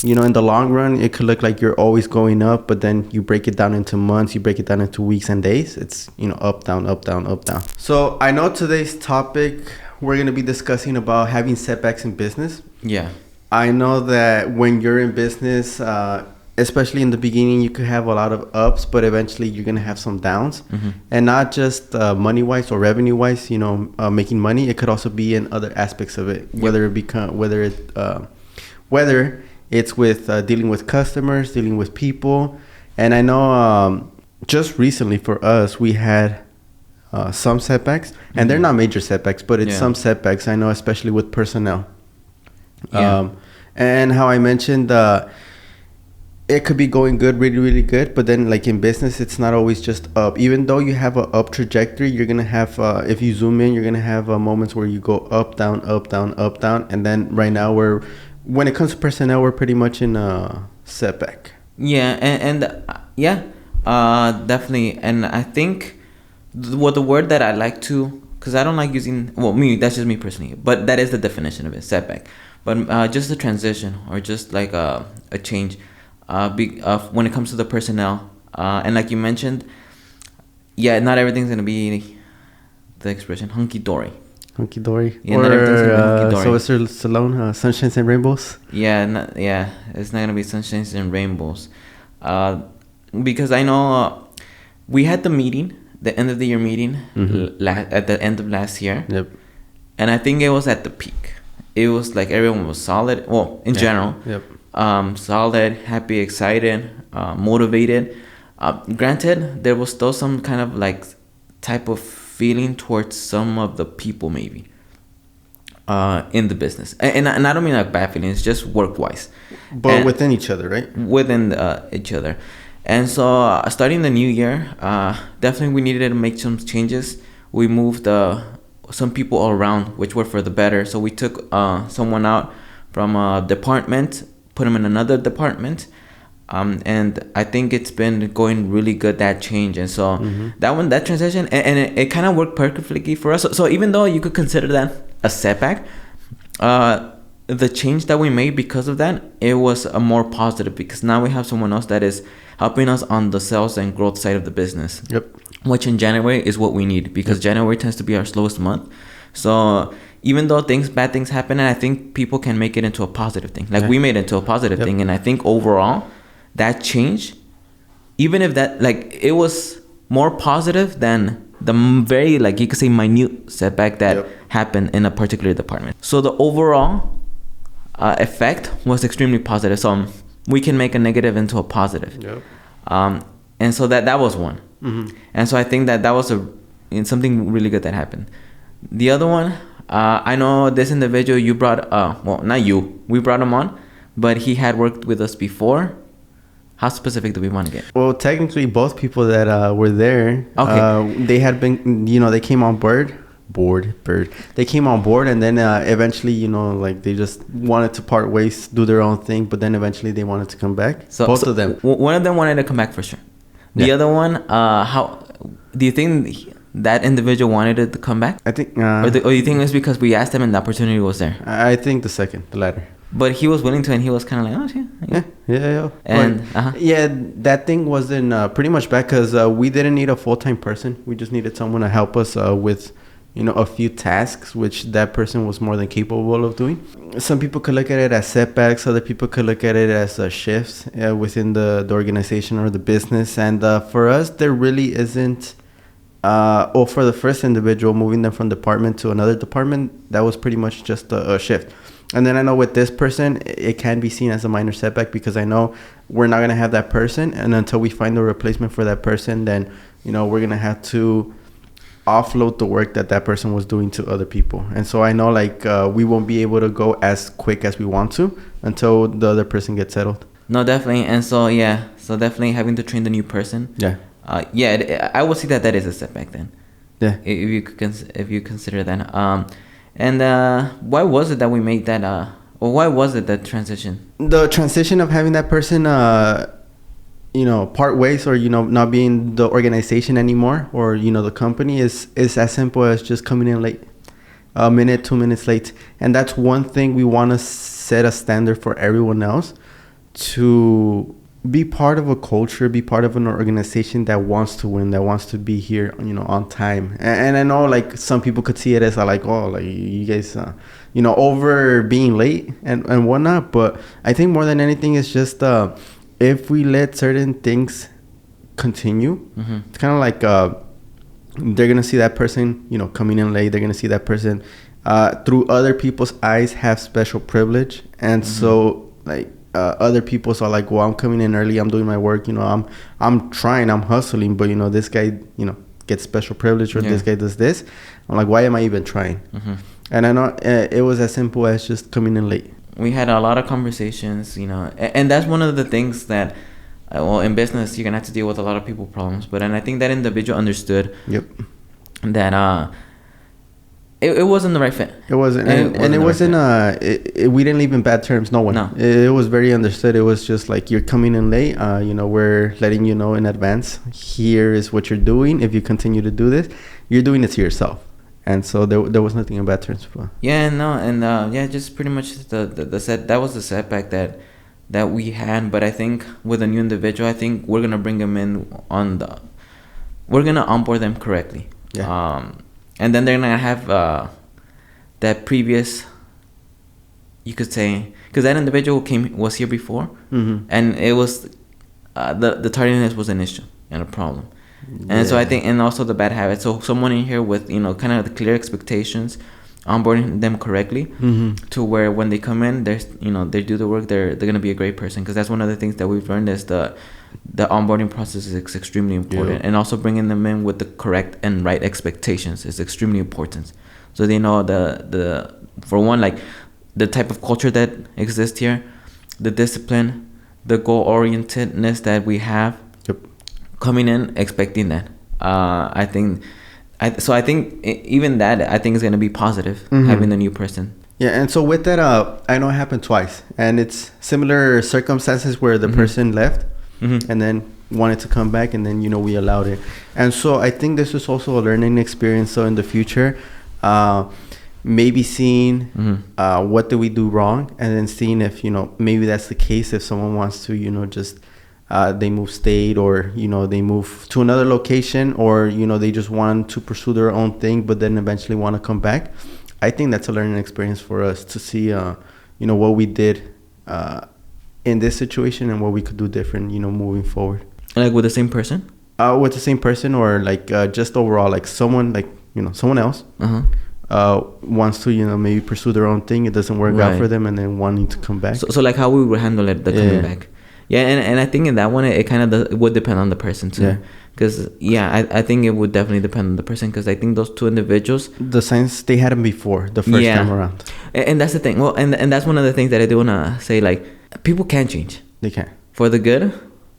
in the long run, it could look like you're always going up, but then you break it down into months, you break it down into weeks and days. It's, up, down, up, down, up, down. So I know today's topic, we're going to be discussing about having setbacks in business. Yeah. I know that when you're in business, especially in the beginning, you could have a lot of ups, but eventually you're going to have some downs. Mm-hmm. And not just money-wise or revenue-wise, making money. It could also be in other aspects of it, whether it's with dealing with customers, dealing with people. And I know just recently for us, we had some setbacks. And they're not major setbacks, but it's some setbacks, I know, especially with personnel. Yeah. And how I mentioned, it could be going good, really, really good. But then like in business, it's not always just up. Even though you have an up trajectory, you're going to have, if you zoom in, you're going to have moments where you go up, down, up, down, up, down. And then right now when it comes to personnel, we're pretty much in a setback. Yeah, definitely. And I think the word that I like to, because I don't like using, that's just me personally, but that is the definition of it, setback. But just a transition or just like a change when it comes to the personnel. And like you mentioned, not everything's going to be the expression hunky-dory. Hunky-dory. Yeah, or Sylvester Stallone, Sunshines and Rainbows. It's not going to be sunshines and rainbows. Because I know we had the meeting, the end of the year meeting, at the end of last year. Yep. And I think it was at the peak. It was like everyone was solid. Well, in general. Yep. Solid, happy, excited, motivated. Granted, there was still some kind of like type of feeling towards some of the people maybe in the business. And I don't mean like bad feelings, just work-wise. But within each other, right? Within each other. And so starting the new year, definitely we needed to make some changes. We moved some people all around, which were for the better. So we took someone out from a department, put him in another department. And I think it's been going really good, that change. And so that transition, and it kind of worked perfectly for us. So even though you could consider that a setback, the change that we made because of that, it was a more positive, because now we have someone else that is helping us on the sales and growth side of the business. Yep. Which in January is what we need, because January tends to be our slowest month. So even though bad things happen, and I think people can make it into a positive thing. Like we made it into a positive thing. And I think overall, that change, even if that, like, it was more positive than the very, like, you could say minute setback that happened in a particular department. So the overall effect was extremely positive. So we can make a negative into a positive. Yep. And so that was one. And so I think that was something really good that happened. The other one, I know this individual you brought, not you, we brought him on, but he had worked with us before. How specific do we want to get? Well, technically, both people that were there, they had been, they came on board. They came on board, and then eventually, like they just wanted to part ways, do their own thing, but then eventually they wanted to come back. So both of them. One of them wanted to come back for sure. The other one, how do you think that individual wanted it to come back? I think. Or do you think it's because we asked him and the opportunity was there? I think the latter. But he was willing to, and he was kind of like, yeah. And that thing wasn't pretty much bad, because we didn't need a full-time person. We just needed someone to help us with, a few tasks, which that person was more than capable of doing. Some people could look at it as setbacks. Other people could look at it as shifts within the organization or the business. And for us, there really isn't. For the first individual, moving them from department to another department, that was pretty much just a shift. And then I know with this person, it can be seen as a minor setback, because I know we're not going to have that person. And until we find a replacement for that person, then, we're going to have to offload the work that person was doing to other people. And so I know, like, we won't be able to go as quick as we want to until the other person gets settled. No, definitely. And so, so definitely having to train the new person. Yeah. I would see that is a setback then. Yeah. If you consider that. And why was it that we made that, or why was it that transition? The transition of having that person, part ways, or, not being the organization anymore, or, the company is as simple as just coming in late, a minute, 2 minutes late. And that's one thing we want to set a standard for everyone else. to be part of a culture, be part of an organization that wants to win, that wants to be here, on time. And I know, like, some people could see it as like, oh, like, you guys, over being late and whatnot. But I think more than anything, it's just if we let certain things continue, it's kind of like they're gonna see that person, coming in late. They're gonna see that person through other people's eyes have special privilege, and so like. Other people are like, well, I'm coming in early, I'm doing my work, I'm trying, I'm hustling, but this guy, gets special privilege, or this guy does this. I'm like, why am I even trying? And I know it was as simple as just coming in late. We had a lot of conversations, and that's one of the things that, in business, you're gonna have to deal with a lot of people problems. But and I think that individual understood. Yep. That it wasn't the right fit. It wasn't, and it wasn't. We didn't leave in bad terms. No one. No. It was very understood. It was just like, you're coming in late. We're letting you know in advance. Here is what you're doing. If you continue to do this, you're doing it to yourself. And so there was nothing in bad terms for. Yeah, no, and just pretty much the set. That was the setback that we had. But I think with a new individual, I think we're gonna bring them in we're gonna onboard them correctly. Yeah. And then they're gonna have that previous, you could say, because that individual was here before, and it was the tardiness was an issue and a problem, and so I think, and also the bad habits. So someone in here with kind of the clear expectations, onboarding them correctly, to where when they come in, there's they do the work, they're gonna be a great person, because that's one of the things that we've learned is the onboarding process is extremely important, and also bringing them in with the correct and right expectations is extremely important, so they know the for one, like, the type of culture that exists here, the discipline, the goal orientedness that we have. Coming in expecting that, I think even that, I think, is going to be positive, having the new person. Yeah, and so with that, I know it happened twice, and it's similar circumstances where the person left, and then wanted to come back, and then we allowed it. And so I think this is also a learning experience. So in the future, maybe seeing what did we do wrong, and then seeing if maybe that's the case. If someone wants to just they move state, or they move to another location, or they just want to pursue their own thing, but then eventually want to come back. I think that's a learning experience for us to see what we did in this situation, and what we could do different moving forward. Like with the same person? With the same person, or like just overall, like someone, like someone else wants to maybe pursue their own thing. It doesn't work out for them, and then wanting to come back. So like how we would handle it, the coming back. Yeah, and I think in that one, it kind of would depend on the person too. Because I think it would definitely depend on the person, because I think those two individuals, the signs, they had them before the first time around. And that's the thing. Well, and that's one of the things that I do want to say, like, people can change. They can. For the good,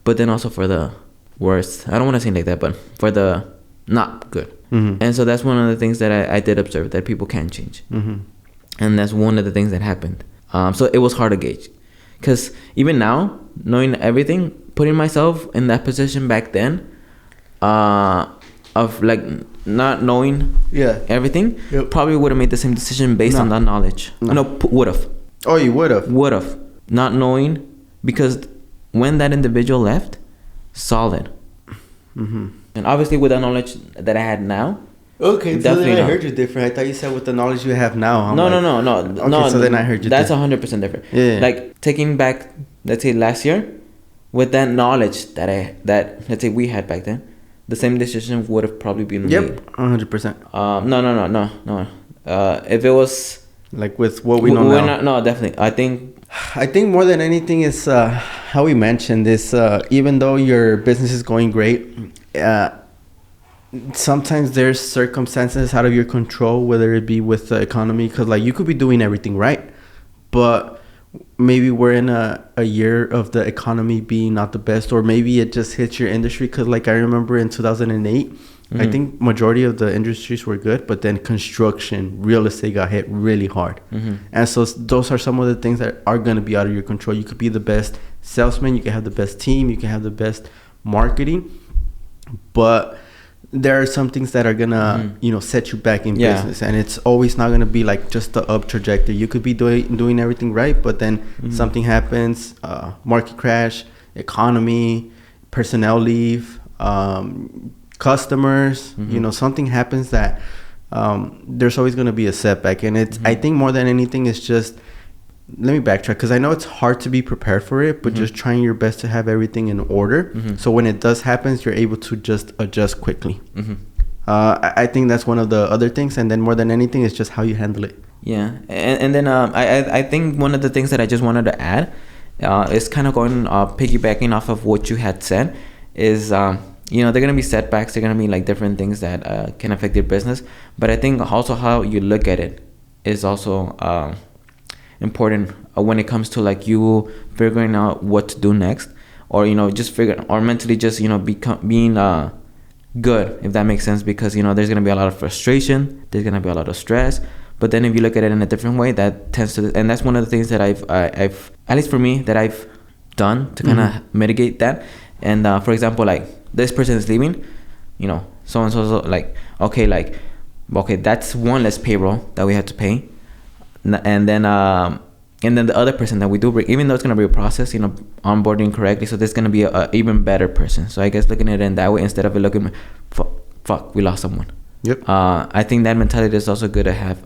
but then also for the worst. I don't want to say it like that, but for the not good. And so that's one of the things that I did observe, that people can change. And that's one of the things that happened. So it was hard to gauge. Because even now, knowing everything, putting myself in that position back then, of like not knowing everything, probably would have made the same decision based on that knowledge. Would have. Oh, you would have. Would have. Not knowing, because when that individual left, solid. And obviously with the knowledge that I had now. Okay, so then I heard you different. I thought you said with the knowledge you have now. No. Okay, so then I heard you That's 100% different. Yeah. Like taking back, let's say last year, with that knowledge that let's say we had back then, the same decision would have probably been made. 100%. No. If it was like with what we know now. No, definitely. I think more than anything is how we mentioned this. Even though your business is going great, sometimes there's circumstances out of your control, whether it be with the economy, because like you could be doing everything right, but maybe we're in a year of the economy being not the best, or maybe it just hits your industry. Because like I remember in 2008, I think majority of the industries were good, but then construction, real estate got hit really hard. And so those are some of the things that are going to be out of your control. You could be the best salesman, you can have the best team, you can have the best marketing, but there are some things that are gonna set you back in business, and it's always not gonna be like just the up trajectory. You could be doing everything right, but then something happens, market crash, economy, personnel leave, customers, something happens that there's always gonna be a setback. And it's I think more than anything, it's just, let me backtrack, because I know it's hard to be prepared for it, but just trying your best to have everything in order, so when it does happen, you're able to just adjust quickly. I think that's one of the other things, and then more than anything, it's just how you handle it. Yeah, and then I think one of the things that I just wanted to add is kind of going piggybacking off of what you had said is they're gonna be setbacks, they're gonna be like different things that can affect your business, but I think also how you look at it is also important when it comes to like you figuring out what to do next, or just figure, or mentally just being good, if that makes sense, because there's gonna be a lot of frustration, there's gonna be a lot of stress, but then if you look at it in a different way, that tends to, and that's one of the things that I've at least for me, that I've done to kind of mitigate that. And for example, like this person is leaving, so and so, like okay, that's one less payroll that we had to pay. And then the other person that we do bring, even though it's going to be a process, onboarding correctly, so there's going to be a even better person. So I guess looking at it in that way, instead of it looking, fuck, we lost someone. Yep. I think that mentality is also good to have,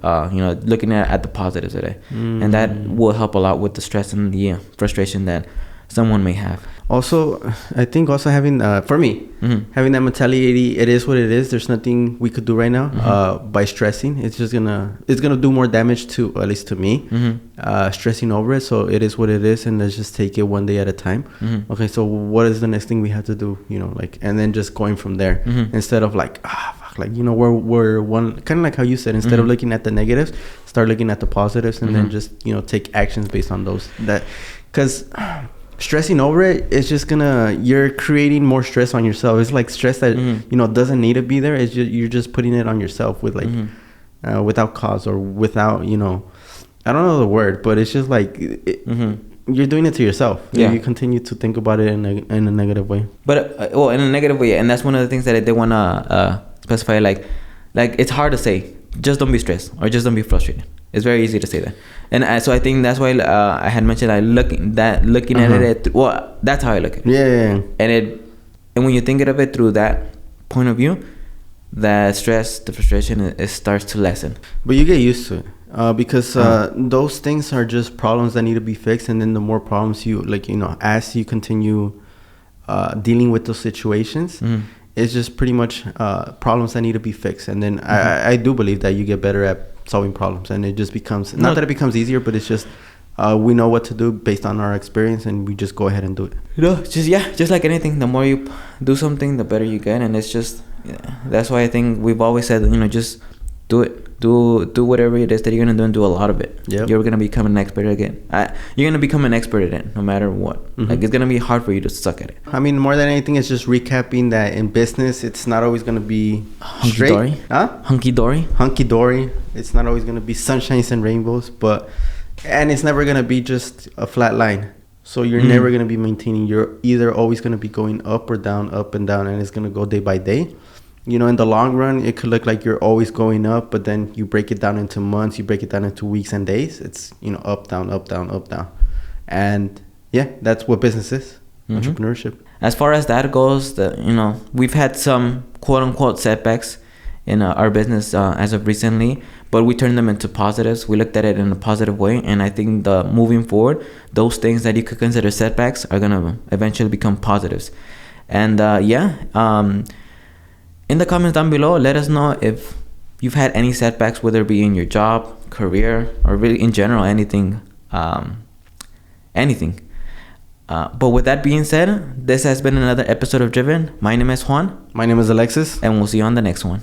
looking at the positives of it. And that will help a lot with the stress and the frustration that someone may have. Also, I think also having, for me, having that mentality, it is what it is. There's nothing we could do right now by stressing. It's just gonna do more damage to, at least to me, stressing over it. So it is what it is, and let's just take it one day at a time. Okay, so what is the next thing we have to do? And then just going from there, instead of like, we're one, kind of like how you said, instead of looking at the negatives, start looking at the positives, and then just take actions based on those. Because stressing over it, it's just you're creating more stress on yourself. It's like stress that doesn't need to be there. It's just, you're just putting it on yourself with like without cause, or without I don't know the word, but it's just like you're doing it to yourself. Yeah, you continue to think about it in a negative way. But in a negative way, and that's one of the things that I did want to specify. Like it's hard to say, just don't be stressed or just don't be frustrated. It's very easy to say that, and so I think that's why I had mentioned looking at it. Well, that's how I look at it. Yeah. And when you think of it through that point of view, that stress, the frustration, it starts to lessen. But you get used to it, because those things are just problems that need to be fixed, and then the more problems you as you continue dealing with those situations, it's just pretty much problems that need to be fixed. And then I do believe that you get better at solving problems, and it just becomes not that it becomes easier, but it's just we know what to do based on our experience, and we just go ahead and do it. Just like anything, the more you do something, the better you get. And it's just that's why I think we've always said, just do it. Do whatever it is that you're gonna do, and do a lot of it. Yep. You're gonna become an expert again. You're gonna become an expert at it no matter what. Like it's gonna be hard for you to suck at it. I mean, more than anything, it's just recapping that in business, it's not always gonna be hunky-dory. Hunky-dory. It's not always gonna be sunshines and rainbows, and it's never gonna be just a flat line. So you're never gonna be maintaining. You're either always gonna be going up or down, up and down, and it's gonna go day by day. In the long run, it could look like you're always going up, but then you break it down into months, you break it down into weeks and days. It's, up, down, up, down, up, down. And yeah, that's what business is, entrepreneurship. As far as that goes, we've had some quote unquote setbacks in our business as of recently, but we turned them into positives. We looked at it in a positive way. And I think moving forward, those things that you could consider setbacks are going to eventually become positives. And in the comments down below, let us know if you've had any setbacks, whether it be in your job, career, or really in general, anything. But with that being said, this has been another episode of Driven. My name is Juan. My name is Alexis. And we'll see you on the next one.